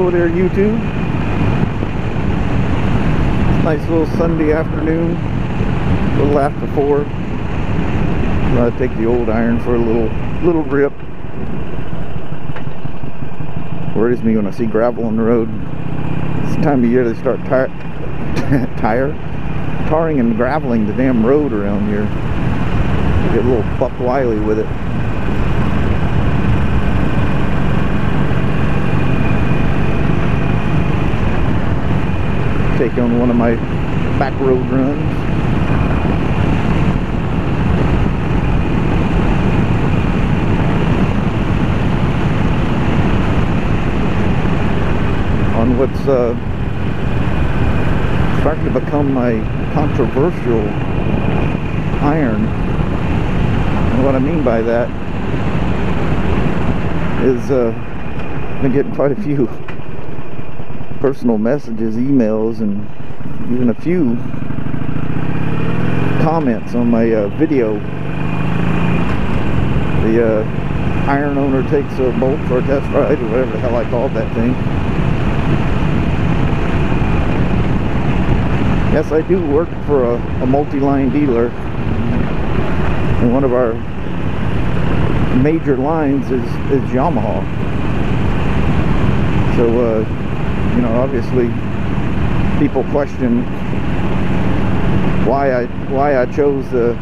Hello there, YouTube. Nice little Sunday afternoon, a little after 4. I'm gonna take the old iron for a little rip. Worries me when I see gravel on the road. It's the time of year they start tarring and graveling the damn road around here. Get a little Buck Wiley with it. Take on one of my back road runs. On what's starting to become my controversial iron. And what I mean by that is I've been getting quite a few personal messages, emails, and even a few comments on my video. The iron owner takes a bolt for a test ride, or whatever the hell I called that thing. Yes, I do work for a multi-line dealer, and one of our major lines is Yamaha. So you know, obviously people question why I chose the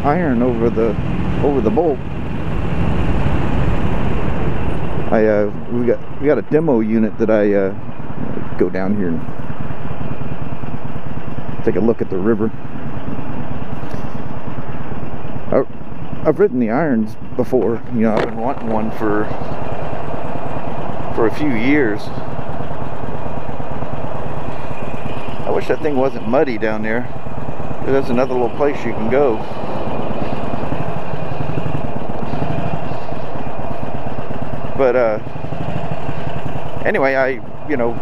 iron over the bolt. We got a demo unit that I go down here and take a look at the river. I've ridden the irons before. You know, I've been wanting one for a few years. I wish that thing wasn't muddy down there, because that's another little place you can go. But anyway, you know,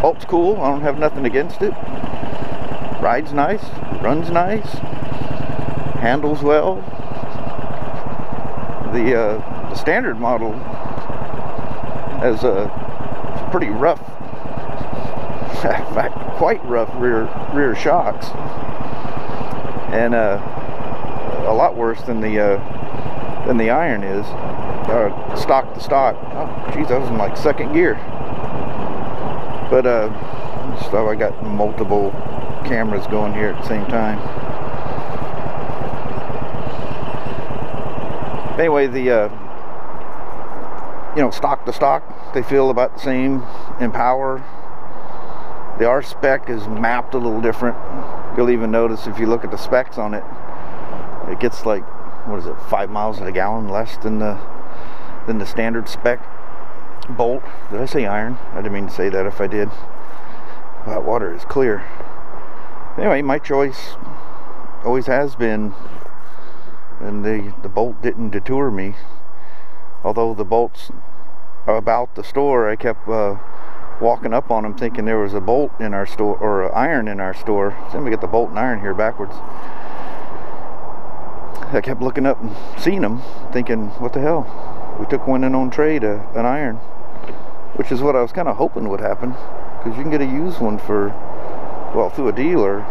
bolt's cool. I don't have nothing against it. Rides nice, runs nice, handles well. The standard model has a pretty rough, in fact, quite rough rear shocks, and a lot worse than the iron is. Stock to stock. Oh, geez, I was in like second gear. But so I got multiple cameras going here at the same time. Anyway, the you know, stock to stock, they feel about the same in power. The R spec is mapped a little different. You'll even notice if you look at the specs on it, it gets like, what is it, 5 miles a gallon less than the standard spec bolt. Did I say iron? I didn't mean to say that. If I did, that water is clear. Anyway, my choice always has been, and the bolt didn't deter me. Although the bolts about the store, I kept walking up on them thinking there was a bolt in our store, or an iron in our store. So let me get the bolt and iron here backwards. I kept looking up and seeing them, thinking, what the hell? We took one in on trade, an iron, which is what I was kind of hoping would happen, because you can get a used one for, well, through a dealer,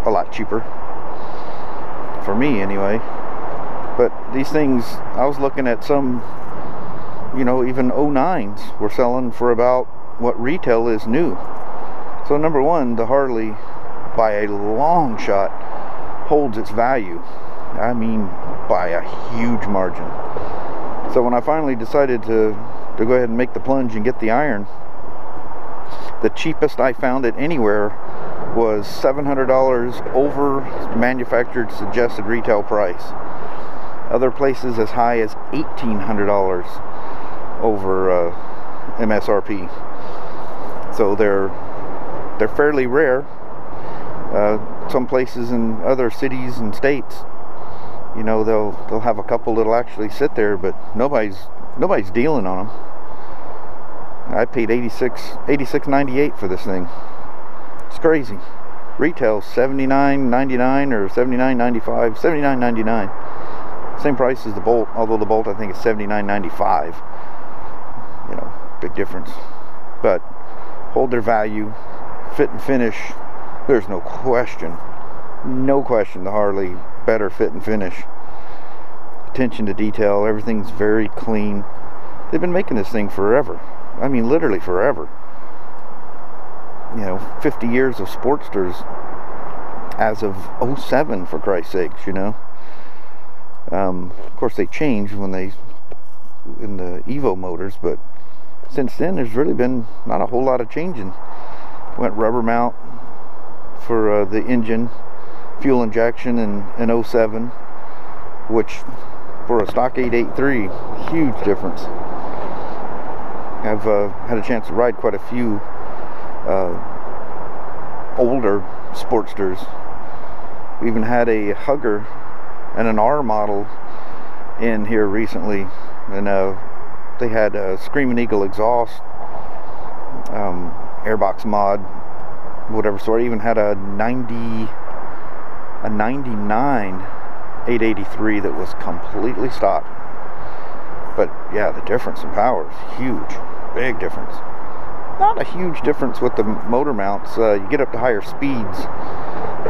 a lot cheaper, for me anyway. But these things, I was looking at some, you know, even 09s were selling for about what retail is new. So number one, the Harley, by a long shot, holds its value. I mean, by a huge margin. So when I finally decided to go ahead and make the plunge and get the iron, the cheapest I found it anywhere was $700 over manufactured suggested retail price. Other places as high as $1,800 over MSRP. So they're fairly rare. Some places in other cities and states, you know, they'll have a couple that'll actually sit there, but nobody's dealing on them. I paid $86.98 for this thing. It's crazy. Retail $79.99 or $79.95, $79.99. Same price as the bolt, although the bolt I think is $79.95. You know, big difference. But hold their value, fit and finish, there's no question. No question the Harley better fit and finish. Attention to detail, everything's very clean. They've been making this thing forever. I mean, literally forever. You know, 50 years of Sportsters as of 07, for Christ's sakes, you know. Of course, they changed when they in the Evo motors, but since then there's really been not a whole lot of changing. Went rubber mount for the engine, fuel injection in 07, which for a stock 883, huge difference. I've had a chance to ride quite a few older Sportsters. We even had a Hugger and an R model in here recently, and they had a Screaming Eagle exhaust, airbox mod, whatever sort. I even had a 99 883 that was completely stock. But yeah, the difference in power is huge, big difference. Not a huge difference with the motor mounts. You get up to higher speeds,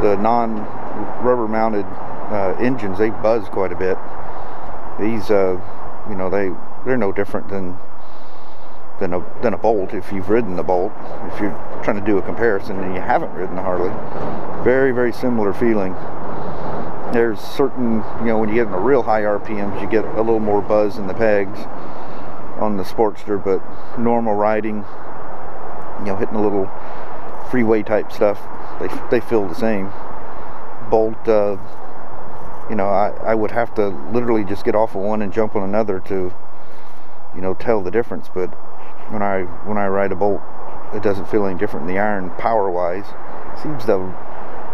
the non-rubber mounted engines, they buzz quite a bit. These, you know, they're no different than a Bolt if you've ridden the Bolt. If you're trying to do a comparison and you haven't ridden the Harley, very, very similar feeling. There's certain, you know, when you get in the real high RPMs, you get a little more buzz in the pegs on the Sportster, but normal riding, you know, hitting a little freeway type stuff, they feel the same. Bolt, you know, I would have to literally just get off of one and jump on another to, you know, tell the difference. But when I ride a Bolt, it doesn't feel any different. The iron, power wise, seems to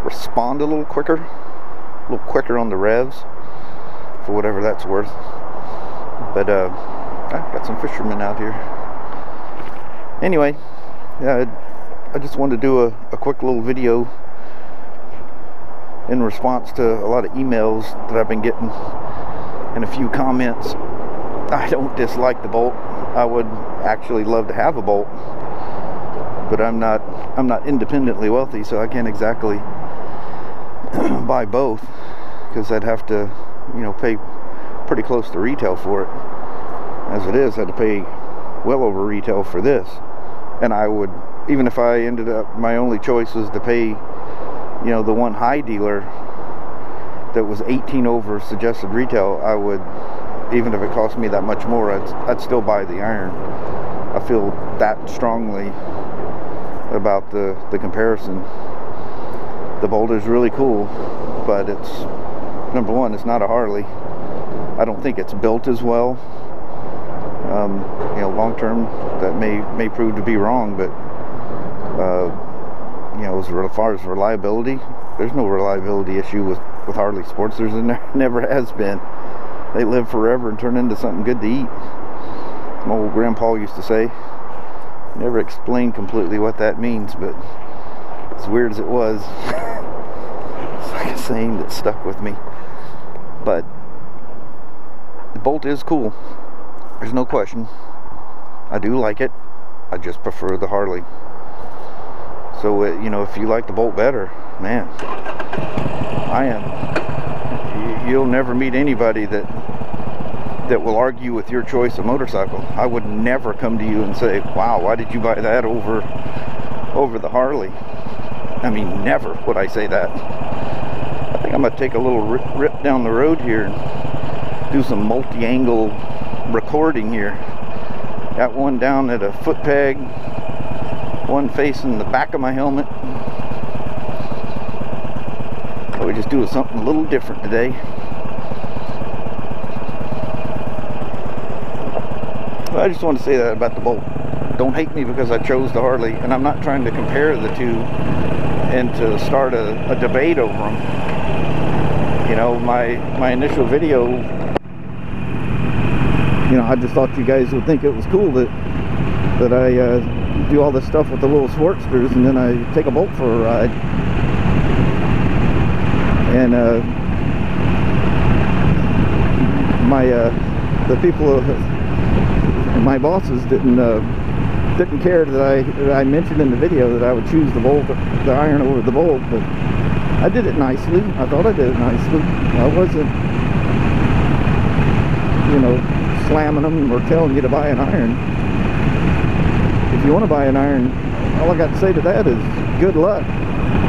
respond a little quicker on the revs, for whatever that's worth. But I've got some fishermen out here. Anyway, yeah, I just wanted to do a quick little video in response to a lot of emails that I've been getting and a few comments. I don't dislike the Bolt. I would actually love to have a Bolt, but I'm not independently wealthy, so I can't exactly buy both, because I'd have to, you know, pay pretty close to retail for it. As it is, I had to pay well over retail for this, and I would, even if I ended up, my only choice was to pay, you know, the one high dealer that was 18 over suggested retail, I would, even if it cost me that much more, I'd still buy the iron. I feel that strongly about the comparison. The Bolt is really cool, but it's, number one, it's not a Harley. I don't think it's built as well. You know, long term that may prove to be wrong, but you know, as far as reliability, there's no reliability issue with Harley Sportsters, and there never has been. They live forever and turn into something good to eat. My old grandpa used to say. Never explained completely what that means, but as weird as it was, it's like a saying that stuck with me. But the Bolt is cool, there's no question. I do like it. I just prefer the Harley. So you know, if you like the Bolt better, man, you'll never meet anybody that will argue with your choice of motorcycle. I would never come to you and say, wow, why did you buy that over the Harley? I mean, never would I say that. I think I'm going to take a little rip down the road here and do some multi-angle recording here. Got one down at a foot peg, one facing the back of my helmet. So we just do something a little different today. I just want to say that about the Bolt. Don't hate me because I chose the Harley, and I'm not trying to compare the two and to start a debate over them. You know, my initial video, you know, I just thought you guys would think it was cool that I do all this stuff with the little Sportsters, and then I take a Bolt for a ride. And the people, my bosses didn't didn't care that I mentioned in the video that I would choose the iron over the bolt, but I did it nicely. I thought I did it nicely. I wasn't, you know, slamming them or telling you to buy an iron. If you want to buy an iron, all I got to say to that is good luck.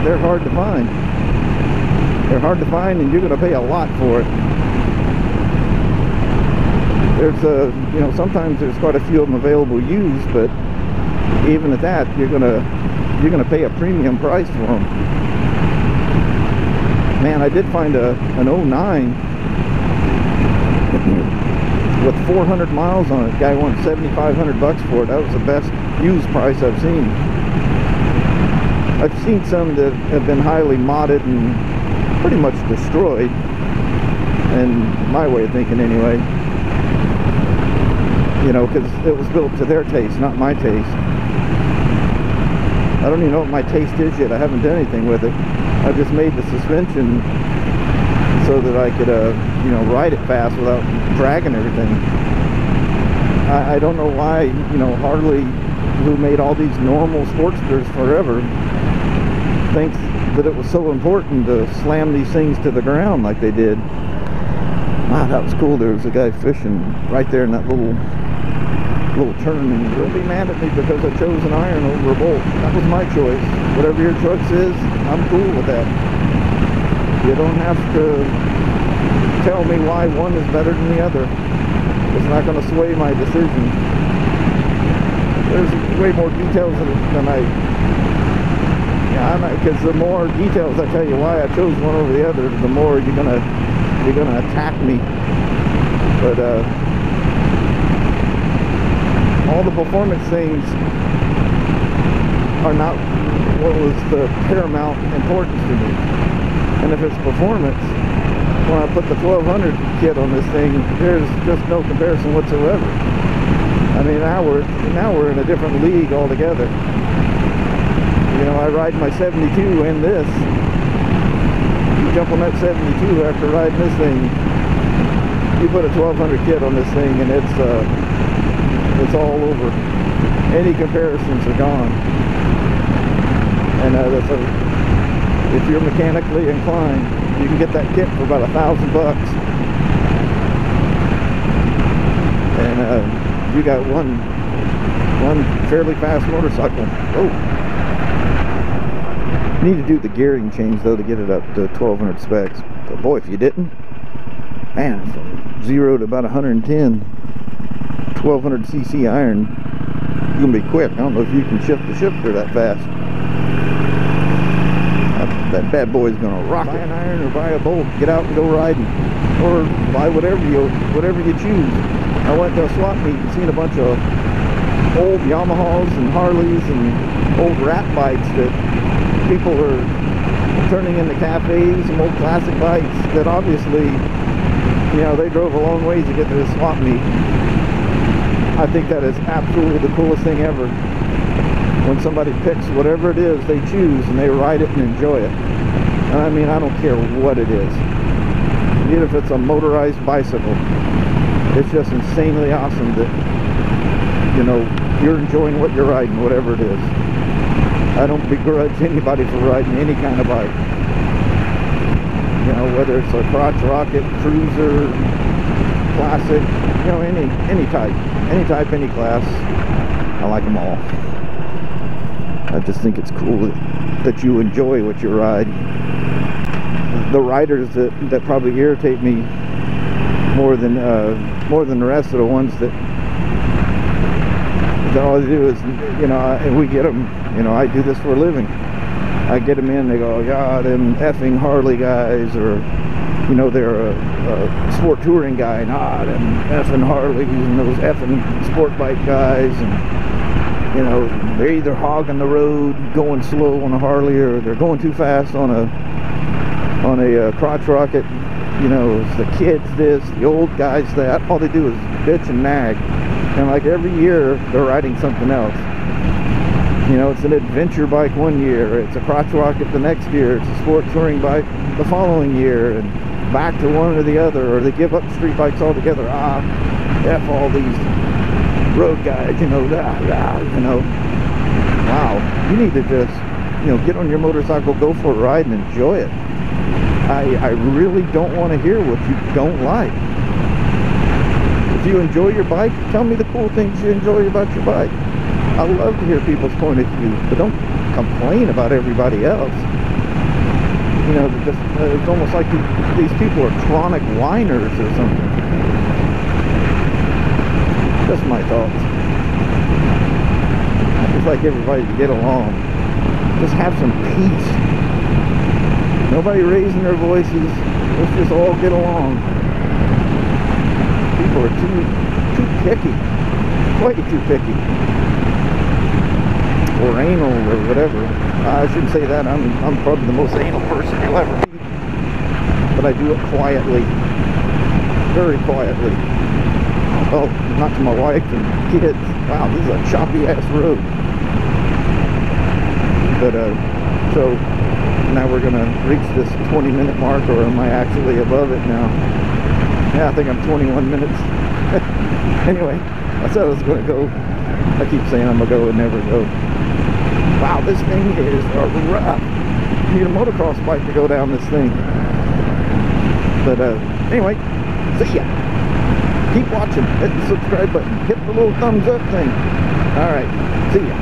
They're hard to find. They're hard to find, and you're going to pay a lot for it. There's you know, sometimes there's quite a few of them available used, but even at that, you're gonna pay a premium price for them. Man, I did find an 09 with 400 miles on it. Guy wanted $7,500 for it. That was the best used price I've seen. I've seen some that have been highly modded and pretty much destroyed, in my way of thinking anyway. You know, because it was built to their taste, not my taste. I don't even know what my taste is yet. I haven't done anything with it. I just made the suspension so that I could, you know, ride it fast without dragging everything. I don't know why, you know, Harley, who made all these normal Sportsters forever, thinks that it was so important to slam these things to the ground like they did. Wow, that was cool. There was a guy fishing right there in that little turn, and he'll be mad at me because I chose an iron over a bolt. That was my choice. Whatever your choice is, I'm cool with that. You don't have to tell me why one is better than the other. It's not going to sway my decision. There's way more details than because the more details I tell you why I chose one over the other, the more you're gonna attack me. But all the performance things are not what was the paramount importance to me. And if it's performance, when I put the 1200 kit on this thing, there's just no comparison whatsoever. I mean, now we're in a different league altogether. You know, I ride my 72 and this. You jump on that 72 after riding this thing, you put a 1200 kit on this thing, and it's all over. Any comparisons are gone. And if you're mechanically inclined, you can get that kit for about $1,000. And you got one fairly fast motorcycle. Oh. You need to do the gearing change though to get it up to 1200 specs. But boy, if you didn't, man, from 0 to about 110, 1200cc iron, you're gonna be quick. I don't know if you can shift the shifter that fast. That bad boy's gonna rock it. Buy an iron or buy a bolt, get out and go riding, or buy whatever you choose. I went to a swap meet and seen a bunch of old Yamahas and Harleys and old rat bikes that people are turning into cafes, some old classic bikes that obviously, you know, they drove a long ways to get to this swap meet. I think that is absolutely the coolest thing ever. When somebody picks whatever it is they choose and they ride it and enjoy it. And I mean, I don't care what it is. Even if it's a motorized bicycle, it's just insanely awesome that, you know, you're enjoying what you're riding, whatever it is. I don't begrudge anybody for riding any kind of bike. You know, whether it's a crotch rocket, cruiser, classic, you know, any type, any class. I like them all. I just think it's cool that you enjoy what you ride. The riders that probably irritate me more than the rest of the ones that all they do is, you know, and we get them, you know, I do this for a living. I get them in, they go, yeah, them effing Harley guys, or, you know, they're a sport touring guy, nah, them effing Harleys and those effing sport bike guys, and, you know, they're either hogging the road, going slow on a Harley, or they're going too fast on a crotch rocket. You know, it's the kids this, the old guys that. All they do is bitch and nag. And like every year, they're riding something else. You know, it's an adventure bike one year, it's a crotch rocket the next year, it's a sport touring bike the following year, and back to one or the other, or they give up street bikes altogether. F all these road guys, you know, you know. Wow, you need to just, you know, get on your motorcycle, go for a ride, and enjoy it. I really don't want to hear what you don't like. If you enjoy your bike, tell me the cool things you enjoy about your bike. I love to hear people's point of view, but don't complain about everybody else. You know, just, it's almost like these people are chronic whiners or something. Just my thoughts. It's like everybody to get along. Just have some peace. Nobody raising their voices. Let's just all get along. People are too picky. Way too picky. Or anal or whatever. I shouldn't say that. I'm probably the most anal person you'll ever meet. But I do it quietly. Very quietly. Well, not to my wife and kids. Wow, this is a choppy ass road. But so now we're gonna reach this 20-minute mark, or am I actually above it now? Yeah, I think I'm 21 minutes. Anyway, I said I was gonna go. I keep saying I'm gonna go and never go. Wow, this thing is rough. You need a motocross bike to go down this thing. But anyway, see ya. Keep watching. Hit the subscribe button. Hit the little thumbs up thing. Alright, see ya.